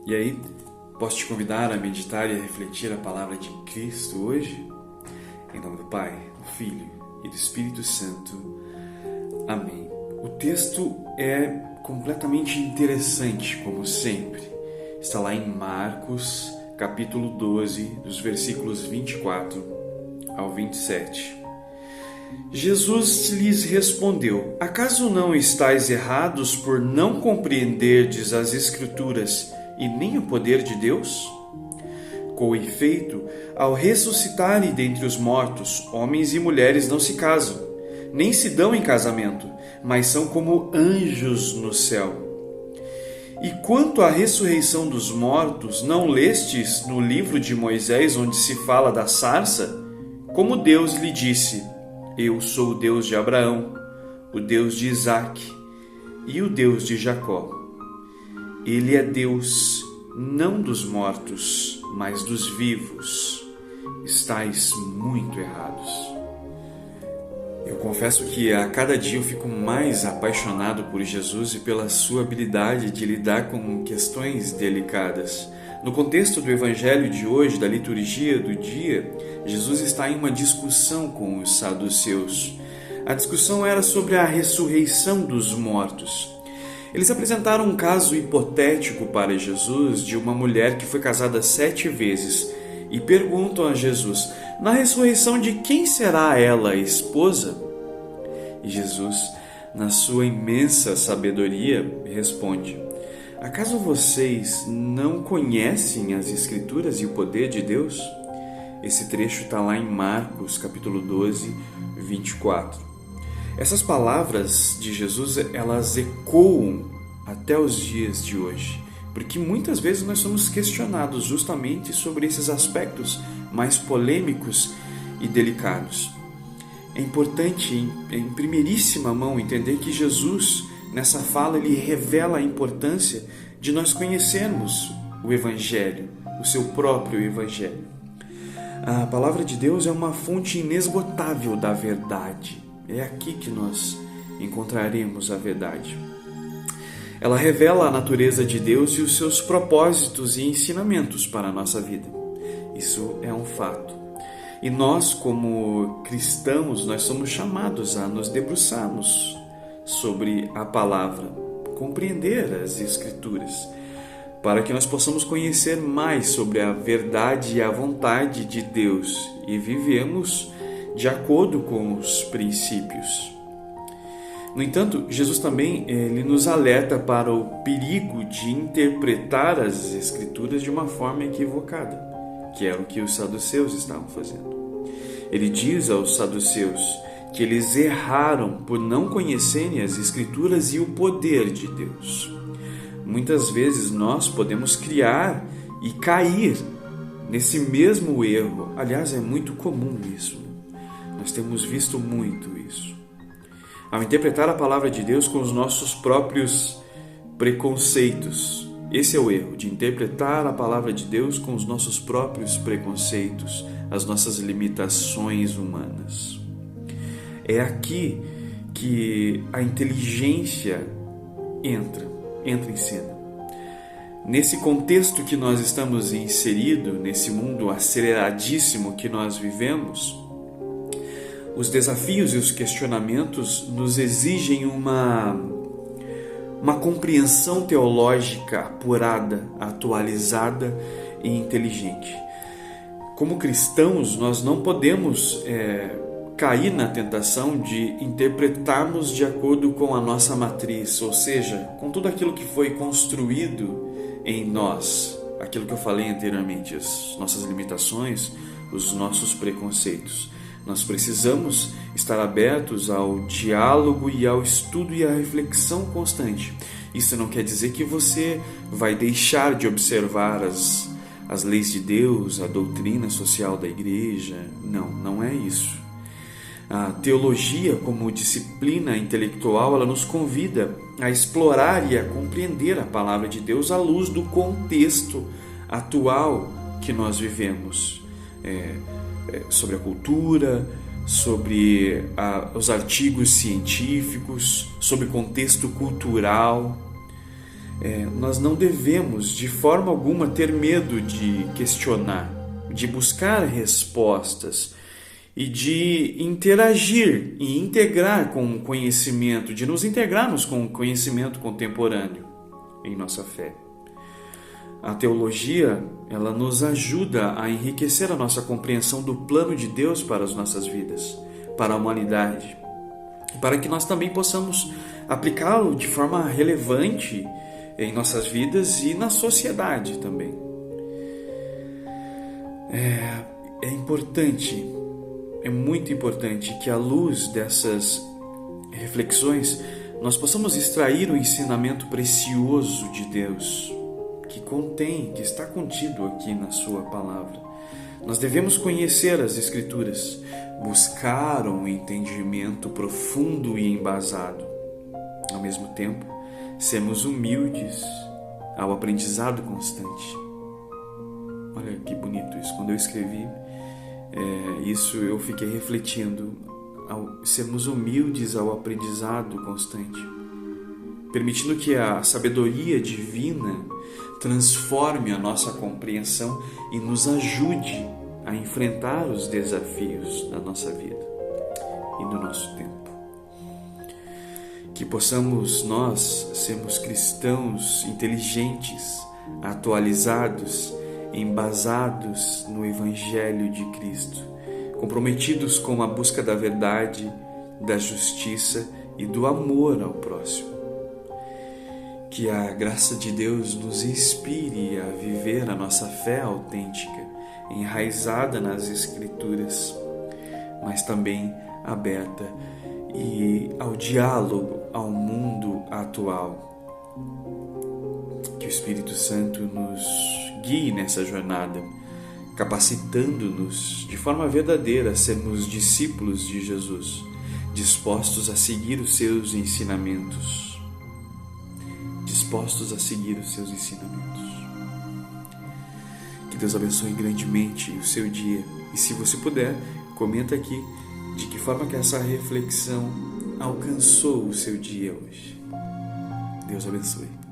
E aí, posso te convidar a meditar e a refletir a palavra de Cristo hoje? Em nome do Pai, do Filho e do Espírito Santo. Amém. O texto é completamente interessante, como sempre. Está lá em Marcos, capítulo 12, dos versículos 24 ao 27. Jesus lhes respondeu: acaso não estáis errados por não compreenderdes as Escrituras e nem o poder de Deus? Com efeito, ao ressuscitarem dentre os mortos, homens e mulheres não se casam, nem se dão em casamento, mas são como anjos no céu. E quanto à ressurreição dos mortos, não lestes no livro de Moisés, onde se fala da sarça? Como Deus lhe disse: eu sou o Deus de Abraão, o Deus de Isaque e o Deus de Jacó. Ele é Deus, não dos mortos, mas dos vivos. Estais muito errados. Eu confesso que a cada dia eu fico mais apaixonado por Jesus e pela sua habilidade de lidar com questões delicadas. No contexto do Evangelho de hoje, da liturgia do dia, Jesus está em uma discussão com os saduceus. A discussão era sobre a ressurreição dos mortos. Eles apresentaram um caso hipotético para Jesus de uma mulher que foi casada 7 vezes e perguntam a Jesus: na ressurreição de quem será ela a esposa? E Jesus, na sua imensa sabedoria, responde: acaso vocês não conhecem as Escrituras e o poder de Deus? Esse trecho está lá em Marcos, capítulo 12, 24. Essas palavras de Jesus, elas ecoam até os dias de hoje, porque muitas vezes nós somos questionados justamente sobre esses aspectos mais polêmicos e delicados. É importante, em primeiríssima mão, entender que Jesus, nessa fala, ele revela a importância de nós conhecermos o Evangelho, o seu próprio Evangelho. A palavra de Deus é uma fonte inesgotável da verdade. É aqui que nós encontraremos a verdade. Ela revela a natureza de Deus e os seus propósitos e ensinamentos para a nossa vida. Isso é um fato. E nós, como cristãos, nós somos chamados a nos debruçarmos sobre a palavra, compreender as Escrituras, para que nós possamos conhecer mais sobre a verdade e a vontade de Deus e vivemos de acordo com os princípios. No entanto, Jesus também ele nos alerta para o perigo de interpretar as Escrituras de uma forma equivocada, que é o que os saduceus estavam fazendo. Ele diz aos saduceus que eles erraram por não conhecerem as Escrituras e o poder de Deus. Muitas vezes nós podemos criar e cair nesse mesmo erro. Aliás, é muito comum isso. Nós temos visto muito isso. Ao interpretar a palavra de Deus com os nossos próprios preconceitos. Esse é o erro, de interpretar a palavra de Deus com os nossos próprios preconceitos, as nossas limitações humanas. É aqui que a inteligência entra em cena. Nesse contexto que nós estamos inseridos, nesse mundo aceleradíssimo que nós vivemos, os desafios e os questionamentos nos exigem uma compreensão teológica apurada, atualizada e inteligente. Como cristãos, nós não podemos cair na tentação de interpretarmos de acordo com a nossa matriz, ou seja, com tudo aquilo que foi construído em nós, aquilo que eu falei anteriormente, as nossas limitações, os nossos preconceitos. Nós precisamos estar abertos ao diálogo e ao estudo e à reflexão constante. Isso não quer dizer que você vai deixar de observar as leis de Deus, a doutrina social da igreja. Não, não é isso. A teologia, como disciplina intelectual, ela nos convida a explorar e a compreender a palavra de Deus à luz do contexto atual que nós vivemos. Sobre a cultura, sobre os artigos científicos, sobre o contexto cultural. nós não devemos de forma alguma ter medo de questionar, de buscar respostas e de interagir e integrar com o conhecimento, de nos integrarmos com o conhecimento contemporâneo em nossa fé. A teologia, ela nos ajuda a enriquecer a nossa compreensão do plano de Deus para as nossas vidas, para a humanidade, para que nós também possamos aplicá-lo de forma relevante em nossas vidas e na sociedade também. É importante, é muito importante que à luz dessas reflexões nós possamos extrair o ensinamento precioso de Deus que está contido aqui na sua palavra. Nós devemos conhecer as Escrituras, buscar um entendimento profundo e embasado. Ao mesmo tempo, sermos humildes ao aprendizado constante. Olha que bonito isso. Quando eu escrevi isso, eu fiquei refletindo. Sermos humildes ao aprendizado constante, permitindo que a sabedoria divina transforme a nossa compreensão e nos ajude a enfrentar os desafios da nossa vida e do nosso tempo. Que possamos nós sermos cristãos inteligentes, atualizados, embasados no Evangelho de Cristo, comprometidos com a busca da verdade, da justiça e do amor ao próximo. Que a graça de Deus nos inspire a viver a nossa fé autêntica, enraizada nas Escrituras, mas também aberta e ao diálogo ao mundo atual. Que o Espírito Santo nos guie nessa jornada, capacitando-nos de forma verdadeira a sermos discípulos de Jesus, dispostos a seguir os seus ensinamentos. Que Deus abençoe grandemente o seu dia. E se você puder, comenta aqui de que forma que essa reflexão alcançou o seu dia hoje. Deus abençoe.